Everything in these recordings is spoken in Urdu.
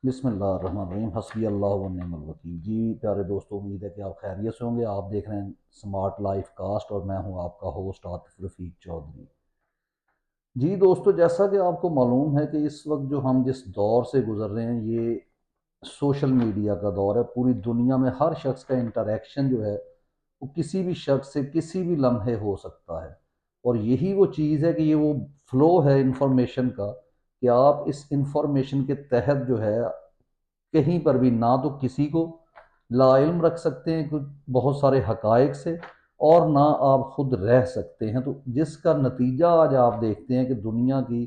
بسم اللہ الرحمن الرحیم، حسبی اللہ و نعم الوکیل۔ جی پیارے دوستوں، امید ہے کہ آپ خیریت سے ہوں گے۔ آپ دیکھ رہے ہیں سمارٹ لائف کاسٹ اور میں ہوں آپ کا ہوسٹ عاطف رفیق چودھری۔ جی دوستو، جیسا کہ آپ کو معلوم ہے کہ اس وقت جو ہم جس دور سے گزر رہے ہیں یہ سوشل میڈیا کا دور ہے۔ پوری دنیا میں ہر شخص کا انٹریکشن جو ہے وہ کسی بھی شخص سے کسی بھی لمحے ہو سکتا ہے، اور یہی وہ چیز ہے کہ یہ وہ فلو ہے انفارمیشن کا، کہ آپ اس انفارمیشن کے تحت جو ہے کہیں پر بھی نہ تو کسی کو لا علم رکھ سکتے ہیں کچھ بہت سارے حقائق سے، اور نہ آپ خود رہ سکتے ہیں۔ تو جس کا نتیجہ آج آپ دیکھتے ہیں کہ دنیا کی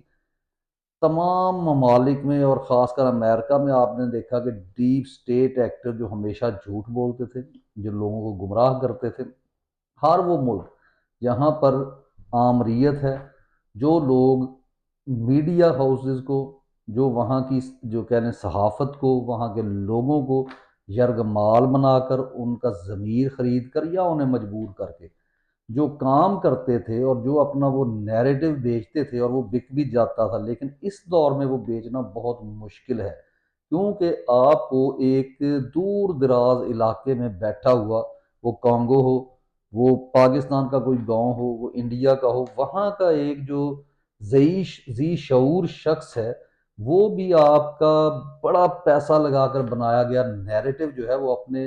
تمام ممالک میں اور خاص کر امریکہ میں آپ نے دیکھا کہ ڈیپ سٹیٹ ایکٹر جو ہمیشہ جھوٹ بولتے تھے، جو لوگوں کو گمراہ کرتے تھے، ہر وہ ملک جہاں پر آمریت ہے، جو لوگ میڈیا ہاؤسز کو، جو وہاں کی جو کہہ لیں صحافت کو، وہاں کے لوگوں کو یرغمال بنا کر، ان کا ضمیر خرید کر یا انہیں مجبور کر کے جو کام کرتے تھے اور جو اپنا وہ نیریٹو بیچتے تھے، اور وہ بک بھی جاتا تھا، لیکن اس دور میں وہ بیچنا بہت مشکل ہے، کیونکہ آپ کو ایک دور دراز علاقے میں بیٹھا ہوا، وہ کانگو ہو، وہ پاکستان کا کوئی گاؤں ہو، وہ انڈیا کا ہو، وہاں کا ایک جو ذی شعور شخص ہے، وہ بھی آپ کا بڑا پیسہ لگا کر بنایا گیا نیریٹو جو ہے وہ اپنے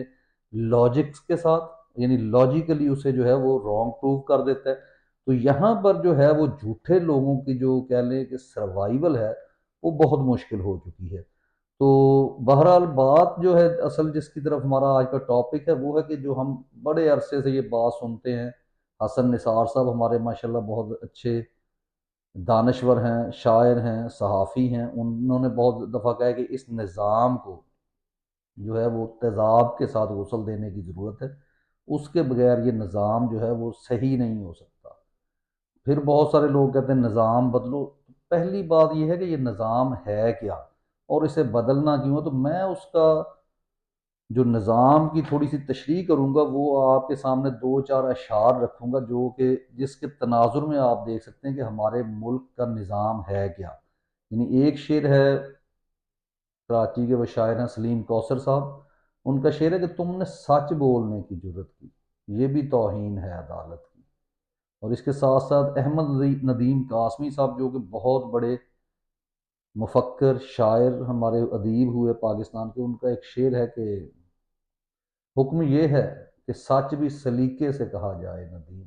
لاجکس کے ساتھ، یعنی لاجیکلی اسے جو ہے وہ رانگ پروو کر دیتا ہے۔ تو یہاں پر جو ہے وہ جھوٹے لوگوں کی جو کہہ لیں کہ سروائیول ہے وہ بہت مشکل ہو چکی ہے۔ تو بہرحال بات جو ہے اصل جس کی طرف ہمارا آج کا ٹاپک ہے وہ ہے کہ جو ہم بڑے عرصے سے یہ بات سنتے ہیں، حسن نثار صاحب ہمارے ماشاءاللہ بہت اچھے دانشور ہیں، شاعر ہیں، صحافی ہیں، انہوں نے بہت دفعہ کہا ہے کہ اس نظام کو جو ہے وہ تیزاب کے ساتھ غسل دینے کی ضرورت ہے، اس کے بغیر یہ نظام جو ہے وہ صحیح نہیں ہو سکتا۔ پھر بہت سارے لوگ کہتے ہیں نظام بدلو۔ پہلی بات یہ ہے کہ یہ نظام ہے کیا اور اسے بدلنا کیوں ہے، تو میں اس کا جو نظام کی تھوڑی سی تشریح کروں گا، وہ آپ کے سامنے دو چار اشعار رکھوں گا، جو کہ جس کے تناظر میں آپ دیکھ سکتے ہیں کہ ہمارے ملک کا نظام ہے کیا۔ یعنی ایک شعر ہے، کراچی کے وہ شاعر ہیں سلیم کوثر صاحب، ان کا شعر ہے کہ تم نے سچ بولنے کی جرت کی، یہ بھی توہین ہے عدالت کی۔ اور اس کے ساتھ ساتھ احمد ندیم قاسمی صاحب، جو کہ بہت بڑے مفکر شاعر ہمارے ادیب ہوئے پاکستان کے، ان کا ایک شعر ہے کہ حکم یہ ہے کہ سچ بھی سلیقے سے کہا جائے ندیم،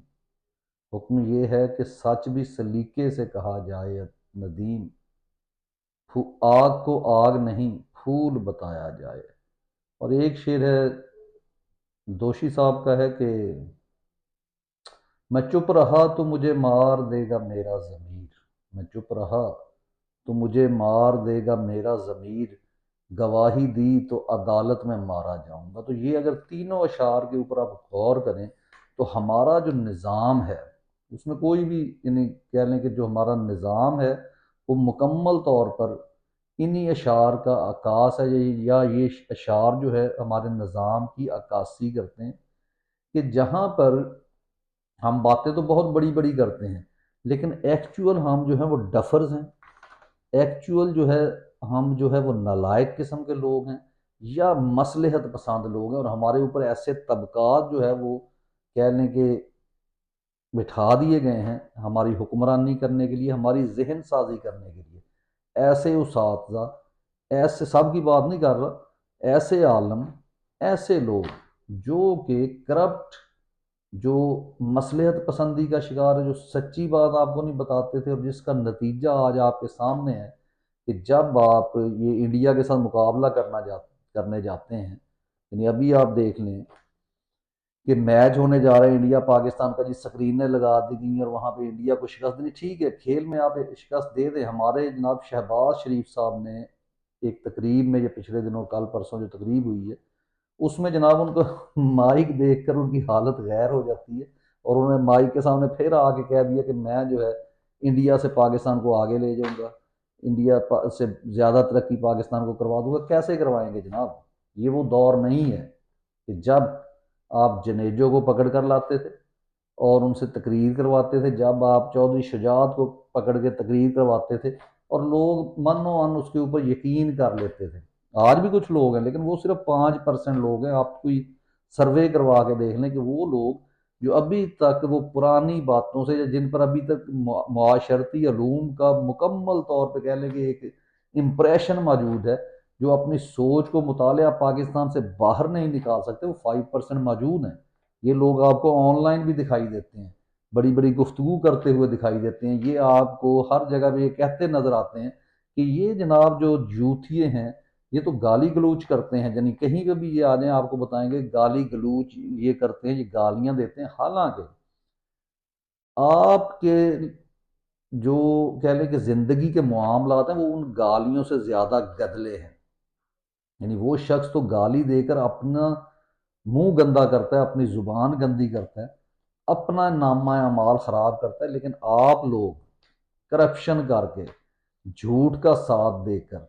حکم یہ ہے کہ سچ بھی سلیقے سے کہا جائے ندیم، آگ کو آگ نہیں پھول بتایا جائے۔ اور ایک شعر ہے دوشی صاحب کا ہے کہ میں چپ رہا تو مجھے مار دے گا میرا ضمیر، میں چپ رہا تو مجھے مار دے گا میرا ضمیر، گواہی دی تو عدالت میں مارا جاؤں گا۔ تو یہ اگر تینوں اشعار کے اوپر آپ غور کریں تو ہمارا جو نظام ہے اس میں کوئی بھی، یعنی کہہ لیں کہ جو ہمارا نظام ہے وہ مکمل طور پر انہی اشعار کا عکاس ہے، یا یہ اشعار جو ہے ہمارے نظام کی عکاسی کرتے ہیں، کہ جہاں پر ہم باتیں تو بہت بڑی بڑی کرتے ہیں، لیکن ایکچول ہم جو ہیں وہ ڈفرز ہیں، ایکچول جو ہے ہم جو ہے وہ نالائق قسم کے لوگ ہیں، یا مصلحت پسند لوگ ہیں، اور ہمارے اوپر ایسے طبقات جو ہے وہ کہہ لیں کہ بٹھا دیے گئے ہیں ہماری حکمرانی کرنے کے لیے، ہماری ذہن سازی کرنے کے لیے۔ ایسے اساتذہ، ایسے سب کی بات نہیں کر رہا، ایسے عالم، ایسے لوگ جو کہ کرپٹ، جو مصلحت پسندی کا شکار ہے، جو سچی بات آپ کو نہیں بتاتے تھے، اور جس کا نتیجہ آج آپ کے سامنے ہے کہ جب آپ یہ انڈیا کے ساتھ مقابلہ کرنے جاتے ہیں، یعنی ابھی آپ دیکھ لیں کہ میچ ہونے جا رہے ہیں انڈیا پاکستان کا، جی سکرینیں لگا دی گئی اور وہاں پہ انڈیا کو شکست دینی، ٹھیک ہے کھیل میں آپ شکست دے دیں۔ ہمارے جناب شہباز شریف صاحب نے ایک تقریب میں، یہ پچھلے دنوں کل پرسوں جو تقریب ہوئی ہے، اس میں جناب ان کو مائک دیکھ کر ان کی حالت غیر ہو جاتی ہے، اور انہوں نے مائک کے سامنے پھر آ کے کہہ دیا کہ میں جو ہے انڈیا سے پاکستان کو آگے لے جاؤں گا، انڈیا سے زیادہ ترقی پاکستان کو کروا دوں گا۔ کیسے کروائیں گے جناب؟ یہ وہ دور نہیں ہے کہ جب آپ جنیجو کو پکڑ کر لاتے تھے اور ان سے تقریر کرواتے تھے، جب آپ چودھری شجاعت کو پکڑ کے تقریر کرواتے تھے اور لوگ من و ان اس کے اوپر یقین کر لیتے تھے۔ آج بھی کچھ لوگ ہیں لیکن وہ صرف 5% لوگ ہیں. آپ کوئی سروے کروا کے دیکھ لیں کہ وہ لوگ جو ابھی تک وہ پرانی باتوں سے، جن پر ابھی تک معاشرتی علوم کا مکمل طور پہ کہہ لیں کہ ایک امپریشن موجود ہے، جو اپنی سوچ کو مطالعہ پاکستان سے باہر نہیں نکال سکتے، وہ 5% موجود ہیں. یہ لوگ آپ کو آن لائن بھی دکھائی دیتے ہیں، بڑی بڑی گفتگو کرتے ہوئے دکھائی دیتے ہیں. یہ آپ کو ہر جگہ پہ یہ کہتے نظر آتے ہیں کہ یہ جناب جو جوتھیے ہیں یہ تو گالی گلوچ کرتے ہیں. یعنی کہیں پہ بھی یہ آ جائیں آپ کو بتائیں گے گالی گلوچ یہ کرتے ہیں، یہ گالیاں دیتے ہیں. حالانکہ آپ کے جو کہہ لیں کہ زندگی کے معاملات ہیں وہ ان گالیوں سے زیادہ گدلے ہیں. یعنی وہ شخص تو گالی دے کر اپنا منہ گندا کرتا ہے، اپنی زبان گندی کرتا ہے، اپنا نامہ اعمال خراب کرتا ہے. لیکن آپ لوگ کرپشن کر کے، جھوٹ کا ساتھ دے کر،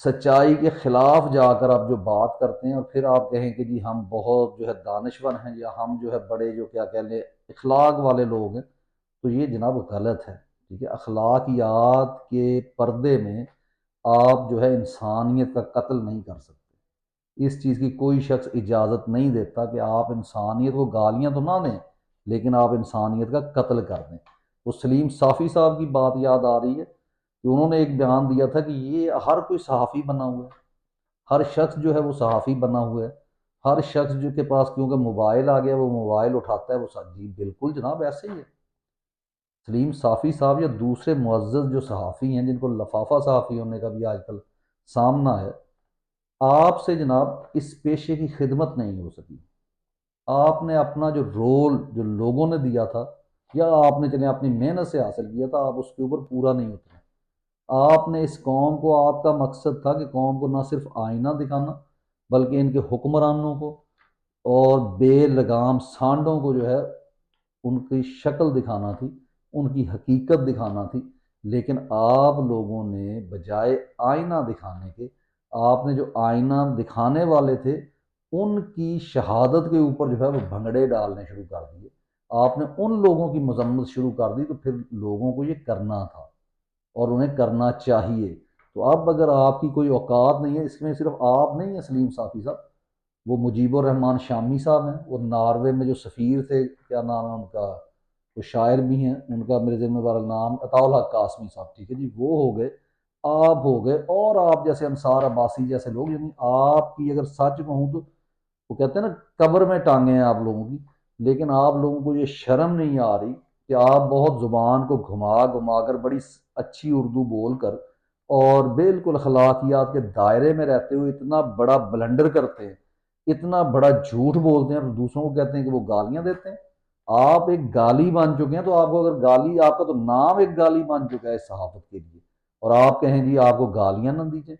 سچائی کے خلاف جا کر آپ جو بات کرتے ہیں، اور پھر آپ کہیں کہ جی ہم بہت جو ہے دانشور ہیں، یا ہم جو ہے بڑے جو کیا کہہ لیں اخلاق والے لوگ ہیں، تو یہ جناب غلط ہے. ٹھیک ہے، اخلاقیات کے پردے میں آپ جو ہے انسانیت کا قتل نہیں کر سکتے. اس چیز کی کوئی شخص اجازت نہیں دیتا کہ آپ انسانیت کو گالیاں تو نہ دیں لیکن آپ انسانیت کا قتل کر دیں. وہ سلیم صافی صاحب کی بات یاد آ رہی ہے کہ انہوں نے ایک بیان دیا تھا کہ یہ ہر کوئی صحافی بنا ہوا ہے، ہر شخص جو ہے وہ صحافی بنا ہوا ہے. ہر شخص جو کے پاس کیونکہ موبائل آ گیا وہ موبائل اٹھاتا ہے، وہ جی بالکل جناب ایسے ہی ہے. سلیم صافی صاحب یا دوسرے معزز جو صحافی ہیں جن کو لفافہ صحافی ہونے کا بھی آج کل سامنا ہے، آپ سے جناب اس پیشے کی خدمت نہیں ہو سکی. آپ نے اپنا جو رول جو لوگوں نے دیا تھا، یا آپ نے چلیں اپنی محنت سے حاصل کیا تھا، آپ اس کے اوپر پورا نہیں اترے. آپ نے اس قوم کو، آپ کا مقصد تھا کہ قوم کو نہ صرف آئینہ دکھانا بلکہ ان کے حکمرانوں کو اور بے لگام سانڈوں کو جو ہے ان کی شکل دکھانا تھی، ان کی حقیقت دکھانا تھی. لیکن آپ لوگوں نے بجائے آئینہ دکھانے کے، آپ نے جو آئینہ دکھانے والے تھے ان کی شہادت کے اوپر جو ہے وہ بھنگڑے ڈالنے شروع کر دیے. آپ نے ان لوگوں کی مذمت شروع کر دی. تو پھر لوگوں کو یہ کرنا تھا اور انہیں کرنا چاہیے. تو اب اگر آپ کی کوئی اوقات نہیں ہے، اس میں صرف آپ نہیں ہیں سلیم صافی صاحب، وہ مجیب الرحمان شامی صاحب ہیں، وہ ناروے میں جو سفیر تھے، کیا نام ہے ان کا، وہ شاعر بھی ہیں، ان کا میرے ذہن میں بہرحال نام عطاء الحق قاسمی صاحب. ٹھیک ہے جی، وہ ہو گئے، آپ ہو گئے، اور آپ جیسے انصار عباسی جیسے لوگ. یعنی آپ کی اگر سچ کہوں تو وہ کہتے ہیں نا قبر میں ٹانگیں ہیں آپ لوگوں کی. لیکن آپ لوگوں کو یہ شرم نہیں آ رہی کہ آپ بہت زبان کو گھما گھما کر بڑی اچھی اردو بول کر اور بالکل اخلاقیات کے دائرے میں رہتے ہوئے اتنا بڑا بلنڈر کرتے ہیں، اتنا بڑا جھوٹ بولتے ہیں اور دوسروں کو کہتے ہیں کہ وہ گالیاں دیتے ہیں. آپ ایک گالی بن چکے ہیں. تو آپ کو اگر گالی، آپ کا تو نام ایک گالی بن چکا ہے اس صحافت کے لیے، اور آپ کہیں جی آپ کو گالیاں نہ دیجیے.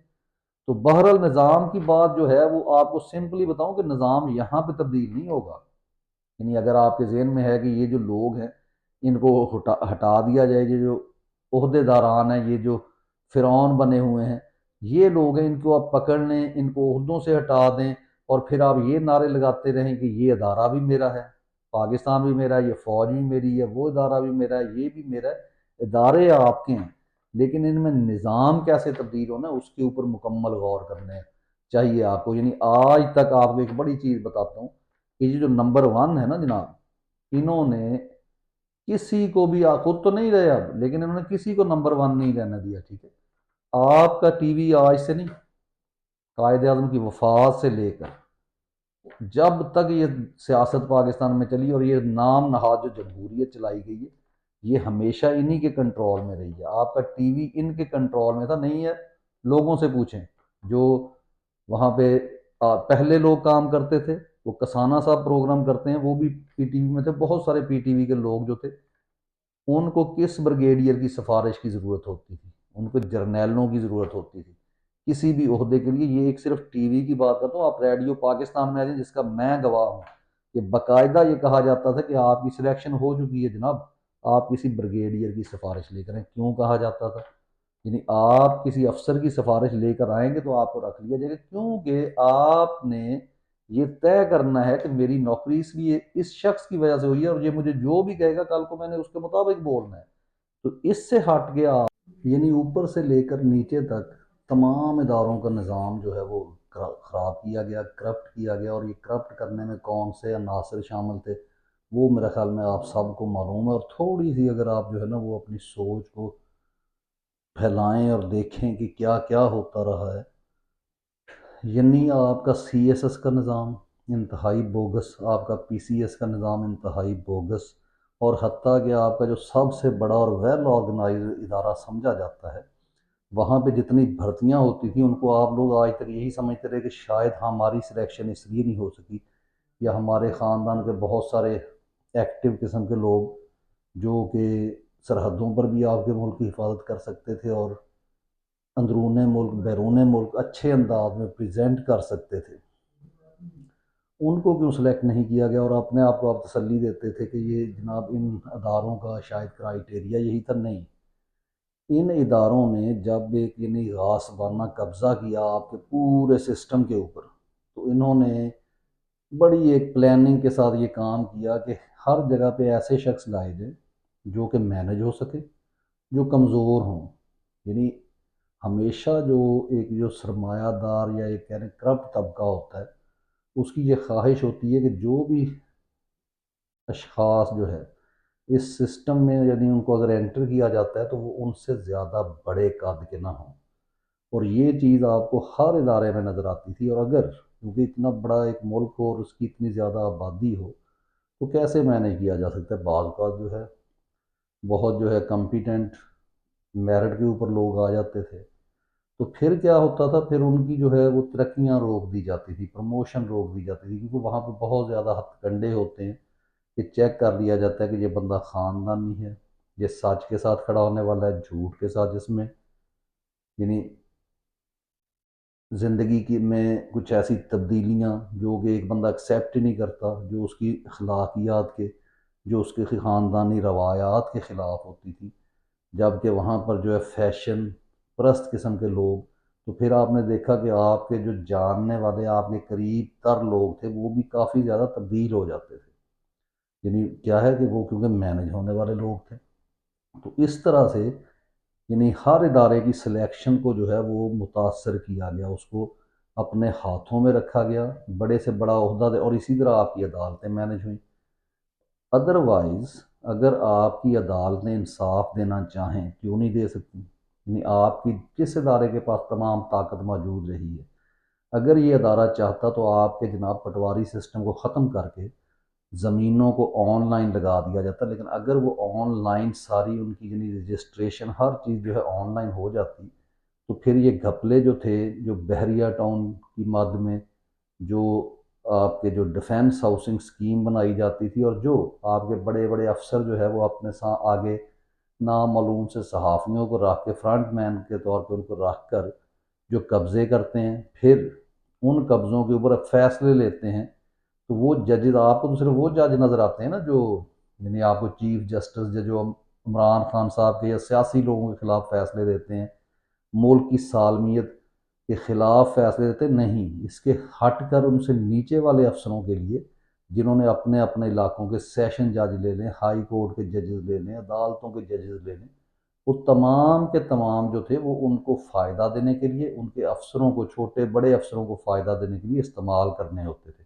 تو بہرحال نظام کی بات جو ہے وہ آپ کو سمپلی بتاؤں کہ نظام یہاں پہ تبدیل نہیں ہوگا. یعنی اگر آپ کے ذہن میں ہے کہ یہ جو لوگ ہیں ان کو ہٹا دیا جائے، یہ جو عہدے داران ہیں، یہ جو فرعون بنے ہوئے ہیں، یہ لوگ ہیں، ان کو آپ پکڑ لیں، ان کو عہدوں سے ہٹا دیں، اور پھر آپ یہ نعرے لگاتے رہیں کہ یہ ادارہ بھی میرا ہے، پاکستان بھی میرا ہے، یہ فوج بھی میری ہے، وہ ادارہ بھی میرا ہے، یہ بھی میرا ہے. ادارے آپ کے ہیں لیکن ان میں نظام کیسے تبدیل ہونا ہے اس کے اوپر مکمل غور کرنے چاہیے آپ کو. یعنی آج تک آپ کو ایک بڑی چیز بتاتا ہوں کہ یہ جو نمبر 1 ہے نا جناب، انہوں نے کسی کو بھی، خود تو نہیں رہے اب، لیکن انہوں نے کسی کو نمبر 1 نہیں رہنے دیا. ٹھیک ہے، آپ کا ٹی وی آج سے نہیں، قائد اعظم کی وفات سے لے کر جب تک یہ سیاست پاکستان میں چلی اور یہ نام نہاد جو جمہوریت چلائی گئی ہے، یہ ہمیشہ انہی کے کنٹرول میں رہی ہے. آپ کا ٹی وی ان کے کنٹرول میں تھا. نہیں ہے، لوگوں سے پوچھیں جو وہاں پہ پہلے لوگ کام کرتے تھے. وہ کسانہ صاحب پروگرام کرتے ہیں، وہ بھی پی ٹی وی میں تھے. بہت سارے پی ٹی وی کے لوگ جو تھے ان کو کس بریگیڈیئر کی سفارش کی ضرورت ہوتی تھی؟ ان کو جرنیلوں کی ضرورت ہوتی تھی کسی بھی عہدے کے لیے. یہ ایک صرف ٹی وی کی بات کرتا ہوں، آپ ریڈیو پاکستان میں آ جائیں جس کا میں گواہ ہوں کہ باقاعدہ یہ کہا جاتا تھا کہ آپ کی سلیکشن ہو چکی ہے جناب، آپ کسی بریگیڈیئر کی سفارش لے کریں. کیوں کہا جاتا تھا؟ یعنی آپ کسی افسر کی سفارش لے کر آئیں گے تو آپ کو رکھ لیا جائے گا، کیونکہ آپ نے یہ طے کرنا ہے کہ میری نوکری اس شخص کی وجہ سے ہوئی ہے اور یہ مجھے جو بھی کہے گا کل کو میں نے اس کے مطابق بولنا ہے. تو اس سے ہٹ کے آپ، یعنی اوپر سے لے کر نیچے تک تمام اداروں کا نظام جو ہے وہ خراب کیا گیا، کرپٹ کیا گیا، اور یہ کرپٹ کرنے میں کون سے عناصر شامل تھے وہ میرے خیال میں آپ سب کو معلوم ہے۔ اور تھوڑی سی اگر آپ جو ہے نا وہ اپنی سوچ کو پھیلائیں اور دیکھیں کہ کیا کیا ہوتا رہا ہے، یعنی آپ کا سی ایس ایس کا نظام انتہائی بوگس، آپ کا پی سی ایس کا نظام انتہائی بوگس، اور حتیٰ کہ آپ کا جو سب سے بڑا اور ویل آرگنائز ادارہ سمجھا جاتا ہے، وہاں پہ جتنی بھرتیاں ہوتی تھیں ان کو آپ لوگ آج تک یہی سمجھتے رہے کہ شاید ہماری سلیکشن اس لیے نہیں ہو سکی، یا ہمارے خاندان کے بہت سارے ایکٹیو قسم کے لوگ جو کہ سرحدوں پر بھی آپ کے ملک کی حفاظت کر سکتے تھے اور اندرون ملک بیرون ملک اچھے انداز میں پریزنٹ کر سکتے تھے، ان کو کیوں سلیکٹ نہیں کیا گیا؟ اور اپنے آپ کو آپ تسلی دیتے تھے کہ یہ جناب ان اداروں کا شاید کرائیٹیریا یہی تھا۔ نہیں، ان اداروں نے جب ایک یعنی غاصبانہ قبضہ کیا آپ کے پورے سسٹم کے اوپر، تو انہوں نے بڑی ایک پلاننگ کے ساتھ یہ کام کیا کہ ہر جگہ پہ ایسے شخص لائے جائیں جو کہ مینج ہو سکے، جو کمزور ہوں، یعنی ہمیشہ جو ایک جو سرمایہ دار یا ایک کہہ رہے کرپٹ طبقہ ہوتا ہے، اس کی یہ خواہش ہوتی ہے کہ جو بھی اشخاص جو ہے اس سسٹم میں یعنی ان کو اگر انٹر کیا جاتا ہے تو وہ ان سے زیادہ بڑے قد کے نہ ہوں، اور یہ چیز آپ کو ہر ادارے میں نظر آتی تھی۔ اور اگر کیونکہ اتنا بڑا ایک ملک ہو اور اس کی اتنی زیادہ آبادی ہو تو کیسے مینج کیا جا سکتا ہے؟ بعض اوقات جو ہے بہت جو ہے کمپیٹنٹ میرٹ کے اوپر لوگ آ جاتے تھے، تو پھر کیا ہوتا تھا؟ پھر ان کی جو ہے وہ ترقیاں روک دی جاتی تھی، پروموشن روک دی جاتی تھی، کیونکہ وہاں پہ بہت زیادہ ہتھ کنڈے ہوتے ہیں کہ چیک کر لیا جاتا ہے کہ یہ بندہ خاندانی ہے، یہ سچ کے ساتھ کھڑا ہونے والا ہے، جھوٹ کے ساتھ، جس میں یعنی زندگی کی میں کچھ ایسی تبدیلیاں جو کہ ایک بندہ ایکسیپٹ ہی نہیں کرتا، جو اس کی اخلاقیات کے، جو اس کے خاندانی روایات کے خلاف ہوتی تھی، جبکہ وہاں پر جو ہے فیشن پرست قسم کے لوگ، تو پھر آپ نے دیکھا کہ آپ کے جو جاننے والے آپ کے قریب تر لوگ تھے وہ بھی کافی زیادہ تبدیل ہو جاتے تھے، یعنی کیا ہے کہ وہ کیونکہ مینج ہونے والے لوگ تھے۔ تو اس طرح سے یعنی ہر ادارے کی سلیکشن کو جو ہے وہ متاثر کیا گیا، اس کو اپنے ہاتھوں میں رکھا گیا، بڑے سے بڑا عہدہ دے، اور اسی طرح آپ کی عدالتیں مینج ہوئیں۔ ادروائز اگر آپ کی عدالتیں انصاف دینا چاہیں کیوں نہیں دے سکتی؟ یعنی آپ کی کس ادارے کے پاس تمام طاقت موجود رہی ہے؟ اگر یہ ادارہ چاہتا تو آپ کے جناب پٹواری سسٹم کو ختم کر کے زمینوں کو آن لائن لگا دیا جاتا، لیکن اگر وہ آن لائن ساری ان کی یعنی رجسٹریشن ہر چیز جو ہے آن لائن ہو جاتی، تو پھر یہ گھپلے جو تھے جو بحریہ ٹاؤن کی مد میں جو آپ کے جو ڈیفینس ہاؤسنگ اسکیم بنائی جاتی تھی، اور جو آپ کے بڑے بڑے افسر جو ہے وہ اپنے ساتھ آگے نامعلوم سے صحافیوں کو رکھ کے فرنٹ مین کے طور پہ ان کو رکھ کر جو قبضے کرتے ہیں، پھر ان قبضوں کے اوپر فیصلے لیتے ہیں، تو وہ ججز آپ کو تو صرف وہ جج نظر آتے ہیں نا جو یعنی آپ کو چیف جسٹس جو عمران خان صاحب کے یا سیاسی لوگوں کے خلاف فیصلے دیتے ہیں، ملک کی سالمیت کے خلاف فیصلے دیتے نہیں، اس کے ہٹ کر ان سے نیچے والے افسروں کے لیے جنہوں نے اپنے اپنے علاقوں کے سیشن جج لے لیں، ہائی کورٹ کے ججز لے لیں، عدالتوں کے ججز لے لیں، وہ تمام کے تمام جو تھے وہ ان کو فائدہ دینے کے لیے، ان کے افسروں کو، چھوٹے بڑے افسروں کو فائدہ دینے کے لیے استعمال کرنے ہوتے تھے،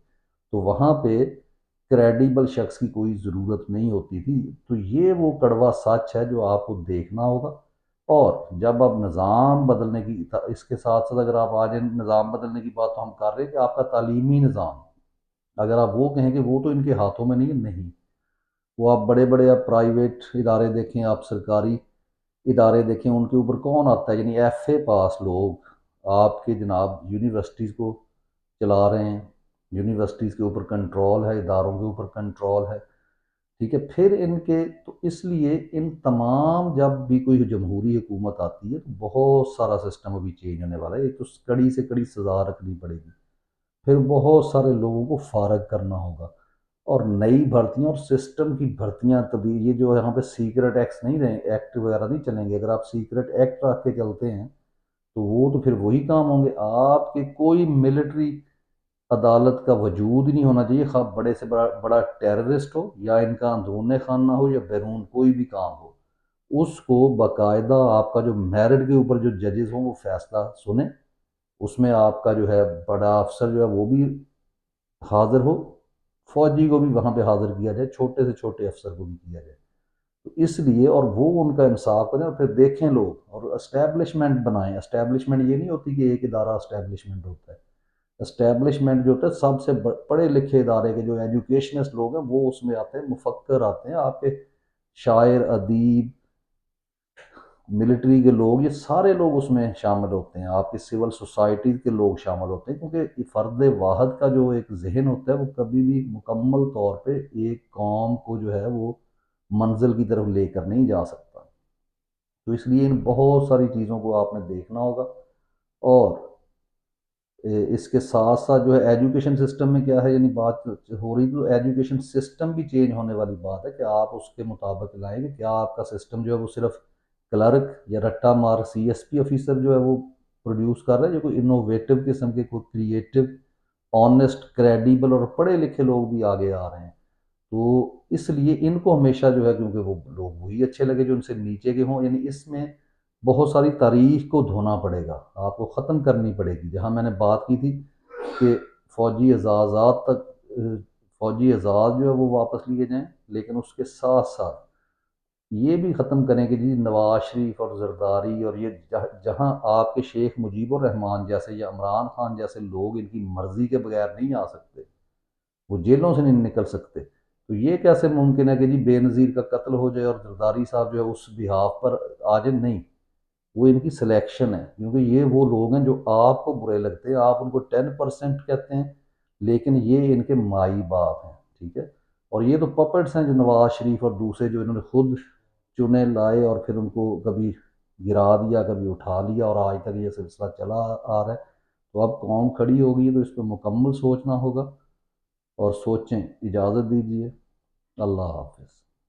تو وہاں پہ کریڈیبل شخص کی کوئی ضرورت نہیں ہوتی تھی۔ تو یہ وہ کڑوا سچ ہے جو آپ کو دیکھنا ہوگا۔ اور جب اب نظام بدلنے کی اس کے ساتھ ساتھ اگر آپ آج نظام بدلنے کی بات تو ہم کر رہے ہیں کہ آپ کا تعلیمی نظام، اگر آپ وہ کہیں کہ وہ تو ان کے ہاتھوں میں نہیں، وہ آپ بڑے بڑے آپ پرائیویٹ ادارے دیکھیں، آپ سرکاری ادارے دیکھیں، ان کے اوپر کون آتا ہے؟ یعنی ایف اے پاس لوگ آپ کے جناب یونیورسٹیز کو چلا رہے ہیں، یونیورسٹیز کے اوپر کنٹرول ہے، اداروں کے اوپر کنٹرول ہے، ٹھیک ہے۔ پھر ان کے تو اس لیے ان تمام جب بھی کوئی جمہوری حکومت آتی ہے تو بہت سارا سسٹم ابھی چینج ہونے والا ہے، ایک تو کڑی سے کڑی سزا رکھنی پڑے گی، پھر بہت سارے لوگوں کو فارغ کرنا ہوگا، اور نئی بھرتیاں اور سسٹم کی بھرتیاں تبدیل، یہ جو یہاں پہ سیکرٹ ایکٹس نہیں رہے، ایکٹ وغیرہ نہیں چلیں گے، اگر آپ سیکرٹ ایکٹ رکھ کے چلتے ہیں تو وہ تو پھر وہی کام ہوں گے، آپ کے کوئی ملٹری عدالت کا وجود ہی نہیں ہونا چاہیے، خواہ بڑے سے بڑا بڑا ٹیررسٹ ہو یا ان کا اندرون خانہ ہو یا بیرون کوئی بھی کام ہو، اس کو باقاعدہ آپ کا جو میرٹ کے اوپر جو ججز ہوں وہ فیصلہ سنیں، اس میں آپ کا جو ہے بڑا افسر جو ہے وہ بھی حاضر ہو، فوجی کو بھی وہاں پہ حاضر کیا جائے، چھوٹے سے چھوٹے افسر کو بھی کیا جائے، تو اس لیے اور وہ ان کا انصاف کریں اور پھر دیکھیں لوگ اور اسٹیبلشمنٹ بنائیں۔ اسٹیبلشمنٹ یہ نہیں ہوتی کہ ایک ادارہ اسٹیبلشمنٹ ہوتا ہے، اسٹیبلشمنٹ جو ہوتا ہے سب سے پڑھے لکھے ادارے کے جو ایجوکیشنسٹ لوگ ہیں وہ اس میں آتے ہیں، مفکر آتے ہیں، آپ کے شاعر، ادیب، ملٹری کے لوگ، یہ سارے لوگ اس میں شامل ہوتے ہیں، آپ کی سول سوسائٹی کے لوگ شامل ہوتے ہیں، کیونکہ فرد واحد کا جو ایک ذہن ہوتا ہے وہ کبھی بھی مکمل طور پہ ایک قوم کو جو ہے وہ منزل کی طرف لے کر نہیں جا سکتا۔ تو اس لیے ان بہت ساری چیزوں کو آپ نے دیکھنا ہوگا، اور اس کے ساتھ ساتھ جو ہے ایجوکیشن سسٹم میں کیا ہے، یعنی بات ہو رہی تو ایجوکیشن سسٹم بھی چینج ہونے والی بات ہے کہ آپ اس کے مطابق لائیں گے، کیا آپ کا سسٹم جو ہے وہ صرف کلرک یا رٹا مار سی ایس پی آفیسر جو ہے وہ پروڈیوس کر رہے ہیں، جو کوئی انوویٹو قسم کے، کوئی کریٹو، آنیسٹ، کریڈیبل اور پڑھے لکھے لوگ بھی آگے آ رہے ہیں۔ تو اس لیے ان کو ہمیشہ جو ہے، کیونکہ وہ لوگ وہی اچھے لگے جو ان سے نیچے کے ہوں، یعنی اس میں بہت ساری تاریخ کو دھونا پڑے گا، آپ کو ختم کرنی پڑے گی۔ جہاں میں نے بات کی تھی کہ فوجی اعزازات تک، فوجی اعزاز جو ہے وہ واپس لیے جائیں، لیکن اس کے ساتھ ساتھ یہ بھی ختم کریں کہ جی نواز شریف اور زرداری اور یہ جہاں آپ کے شیخ مجیب الرحمان جیسے یا عمران خان جیسے لوگ ان کی مرضی کے بغیر نہیں آ سکتے، وہ جیلوں سے نہیں نکل سکتے، تو یہ کیسے ممکن ہے کہ جی بے نظیر کا قتل ہو جائے اور زرداری صاحب جو ہے اس بحاف پر آ جائیں؟ نہیں، وہ ان کی سلیکشن ہے، کیونکہ یہ وہ لوگ ہیں جو آپ کو برے لگتے ہیں، آپ ان کو 10% کہتے ہیں، لیکن یہ ان کے مائی باپ ہیں، ٹھیک ہے؟ اور یہ تو پپٹس ہیں جو نواز شریف اور دوسرے جو انہوں نے خود چنے لائے اور پھر ان کو کبھی گرا دیا، کبھی اٹھا لیا، اور آج تک یہ سلسلہ چلا آ رہا ہے۔ تو اب قوم کھڑی ہو گئی ہے تو اس پہ مکمل سوچنا ہوگا، اور سوچیں۔ اجازت دیجیے، اللہ حافظ۔